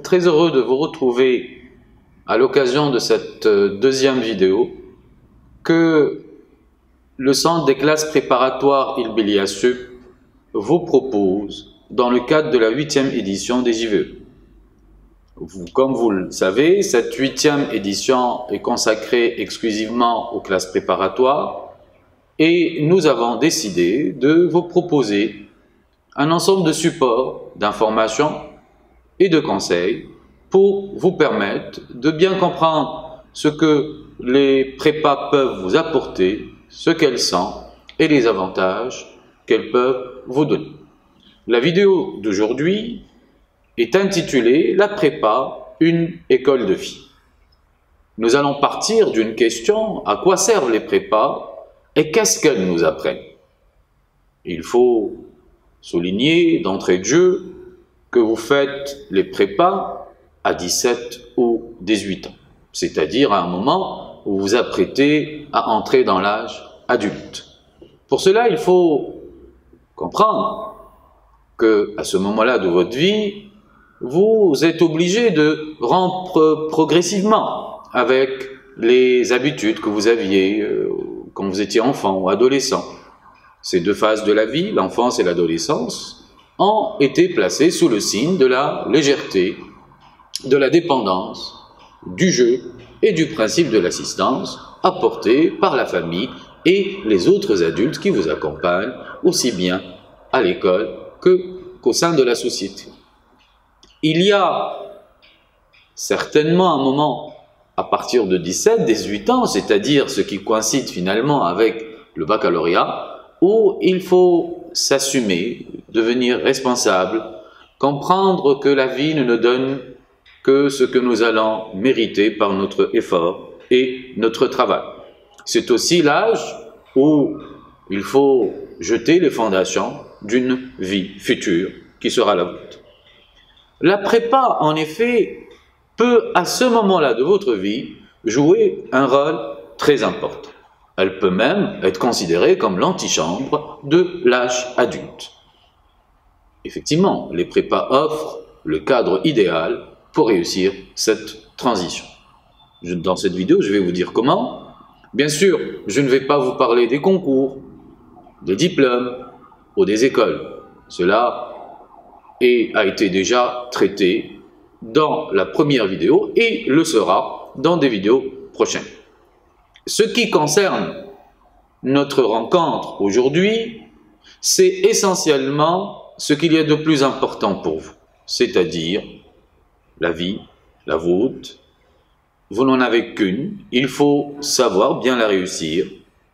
très heureux de vous retrouver à l'occasion de cette deuxième vidéo que le Centre des classes préparatoires Ilbelia Sup vous propose dans le cadre de la 8e édition des JVE. Comme vous le savez, cette 8e édition est consacrée exclusivement aux classes préparatoires et nous avons décidé de vous proposer un ensemble de supports, d'informations et de conseils pour vous permettre de bien comprendre ce que les prépas peuvent vous apporter, ce qu'elles sont et les avantages qu'elles peuvent vous donner. La vidéo d'aujourd'hui est intitulée « La prépa, une école de vie ». Nous allons partir d'une question: à quoi servent les prépas et qu'est-ce qu'elles nous apprennent? Il faut souligner d'entrée de jeu que vous faites les prépas à 17 ou 18 ans, c'est-à-dire à un moment où vous vous apprêtez à entrer dans l'âge adulte. Pour cela, il faut comprendre qu'à ce moment-là de votre vie, vous êtes obligé de rompre progressivement avec les habitudes que vous aviez quand vous étiez enfant ou adolescent. Ces deux phases de la vie, l'enfance et l'adolescence, ont été placées sous le signe de la légèreté, de la dépendance, du jeu et du principe de l'assistance apporté par la famille et les autres adultes qui vous accompagnent, aussi bien à l'école qu'au sein de la société. Il y a certainement un moment à partir de 17-18 ans, c'est-à-dire ce qui coïncide finalement avec le baccalauréat, où il faut s'assumer, devenir responsable, comprendre que la vie ne nous donne que ce que nous allons mériter par notre effort et notre travail. C'est aussi l'âge où il faut jeter les fondations d'une vie future qui sera la vôtre. La prépa, en effet, peut à ce moment-là de votre vie jouer un rôle très important. Elle peut même être considérée comme l'antichambre de l'âge adulte. Effectivement, les prépas offrent le cadre idéal pour réussir cette transition. Dans cette vidéo, je vais vous dire comment. Bien sûr, je ne vais pas vous parler des concours, des diplômes ou des écoles. Cela a été déjà traité dans la première vidéo et le sera dans des vidéos prochaines. Ce qui concerne notre rencontre aujourd'hui, c'est essentiellement ce qu'il y a de plus important pour vous, c'est-à-dire la vie, la vôtre. Vous n'en avez qu'une, il faut savoir bien la réussir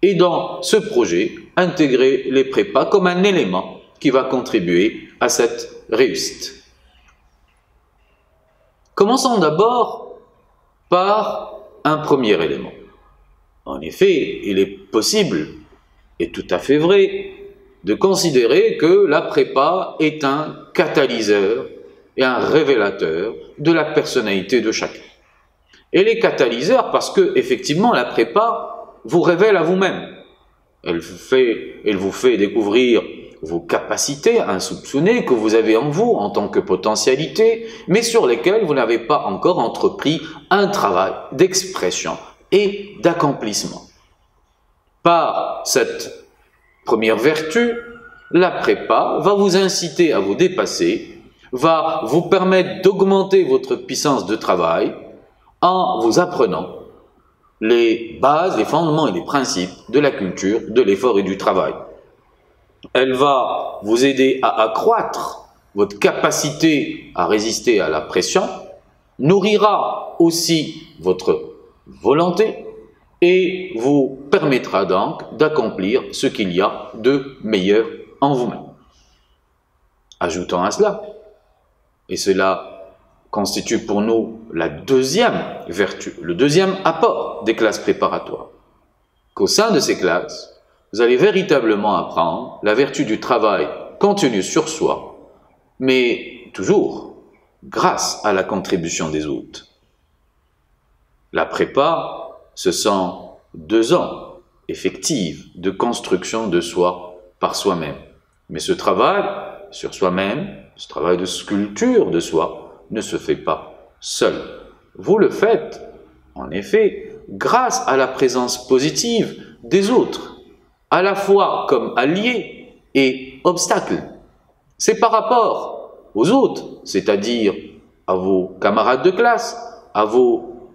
et dans ce projet, intégrer les prépas comme un élément qui va contribuer à cette réussite. Commençons d'abord par un premier élément. En effet, il est possible, et tout à fait vrai, de considérer que la prépa est un catalyseur et un révélateur de la personnalité de chacun. Elle est catalyseur parce que, effectivement, la prépa vous révèle à vous-même. Elle vous fait découvrir vos capacités insoupçonnées que vous avez en vous en tant que potentialité, mais sur lesquelles vous n'avez pas encore entrepris un travail d'expression et d'accomplissement. Par cette première vertu, la prépa va vous inciter à vous dépasser, va vous permettre d'augmenter votre puissance de travail en vous apprenant les bases, les fondements et les principes de la culture, de l'effort et du travail. Elle va vous aider à accroître votre capacité à résister à la pression, nourrira aussi votre volonté et vous permettra donc d'accomplir ce qu'il y a de meilleur en vous-même. Ajoutons à cela, et cela constitue pour nous la deuxième vertu, le deuxième apport des classes préparatoires, qu'au sein de ces classes, vous allez véritablement apprendre la vertu du travail continu sur soi, mais toujours grâce à la contribution des autres. La prépa, ce sont 2 ans effectifs de construction de soi par soi-même. Mais ce travail sur soi-même, ce travail de sculpture de soi, ne se fait pas seul. Vous le faites, en effet, grâce à la présence positive des autres, à la fois comme alliés et obstacles. C'est par rapport aux autres, c'est-à-dire à vos camarades de classe, à vos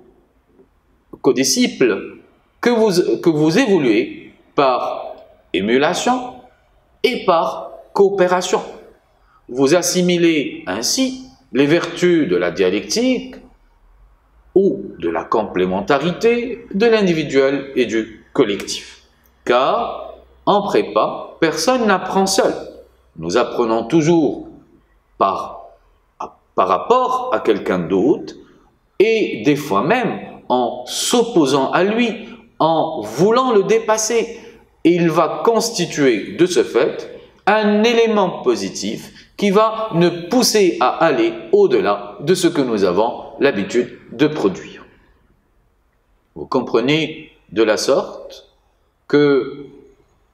codisciples, que vous évoluez par émulation et par coopération. Vous assimilez ainsi les vertus de la dialectique ou de la complémentarité de l'individuel et du collectif. Car en prépa, personne n'apprend seul. Nous apprenons toujours par rapport à quelqu'un d'autre et des fois même en s'opposant à lui, en voulant le dépasser. Et il va constituer de ce fait un élément positif qui va nous pousser à aller au-delà de ce que nous avons l'habitude de produire. Vous comprenez de la sorte que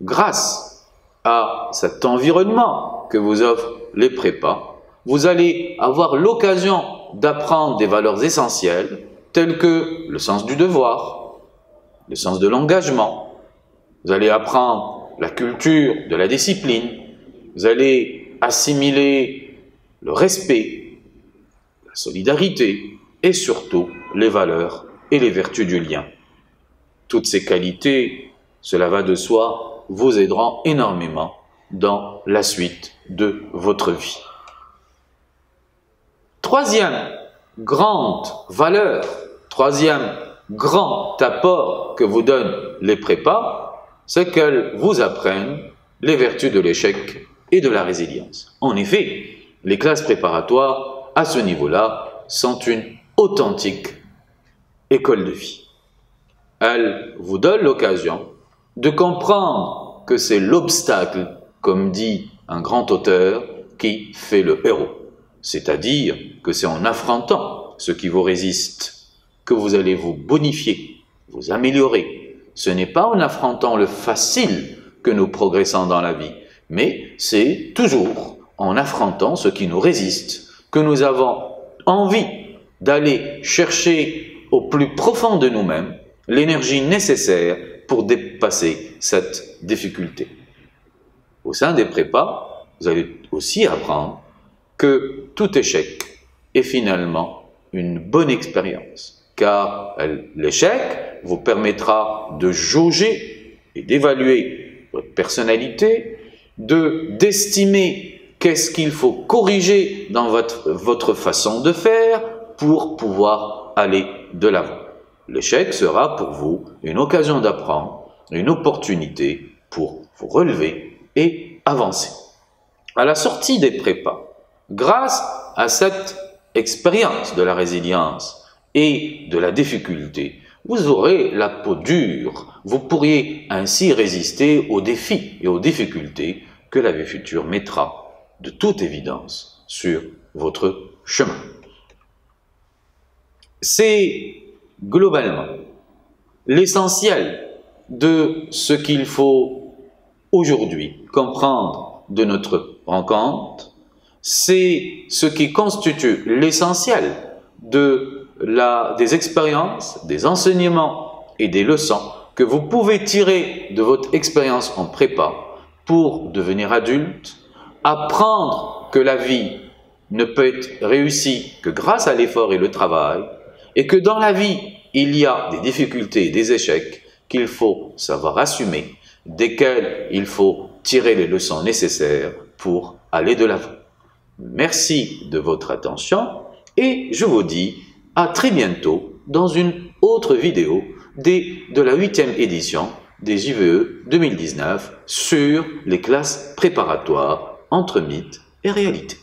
grâce à cet environnement que vous offrent les prépas, vous allez avoir l'occasion d'apprendre des valeurs essentielles telles que le sens du devoir, le sens de l'engagement. Vous allez apprendre la culture de la discipline. Vous allez assimiler le respect, la solidarité et surtout les valeurs et les vertus du lien. Toutes ces qualités, cela va de soi, vous aideront énormément dans la suite de votre vie. Troisième grande valeur, troisième grand apport que vous donnent les prépas, c'est qu'elles vous apprennent les vertus de l'échec et de la résilience. En effet, les classes préparatoires, à ce niveau-là, sont une authentique école de vie. Elles vous donnent l'occasion de comprendre que c'est l'obstacle, comme dit un grand auteur, qui fait le héros. C'est-à-dire que c'est en affrontant ce qui vous résiste que vous allez vous bonifier, vous améliorer. Ce n'est pas en affrontant le facile que nous progressons dans la vie, mais c'est toujours en affrontant ce qui nous résiste que nous avons envie d'aller chercher au plus profond de nous-mêmes l'énergie nécessaire pour dépasser cette difficulté. Au sein des prépas, vous allez aussi apprendre que tout échec est finalement une bonne expérience, car l'échec vous permettra de jauger et d'évaluer votre personnalité, d'estimer qu'est-ce qu'il faut corriger dans votre façon de faire pour pouvoir aller de l'avant. L'échec sera pour vous une occasion d'apprendre, une opportunité pour vous relever et avancer. À la sortie des prépas, grâce à cette expérience de la résilience et de la difficulté, vous aurez la peau dure. Vous pourriez ainsi résister aux défis et aux difficultés que la vie future mettra de toute évidence sur votre chemin. C'est globalement l'essentiel de ce qu'il faut aujourd'hui comprendre de notre rencontre. C'est ce qui constitue l'essentiel des expériences, des enseignements et des leçons que vous pouvez tirer de votre expérience en prépa pour devenir adulte, apprendre que la vie ne peut être réussie que grâce à l'effort et le travail, et que dans la vie, il y a des difficultés et des échecs qu'il faut savoir assumer, desquels il faut tirer les leçons nécessaires pour aller de l'avant. Merci de votre attention et je vous dis à très bientôt dans une autre vidéo de la 8e édition des JVE 2019 sur les classes préparatoires entre mythes et réalité.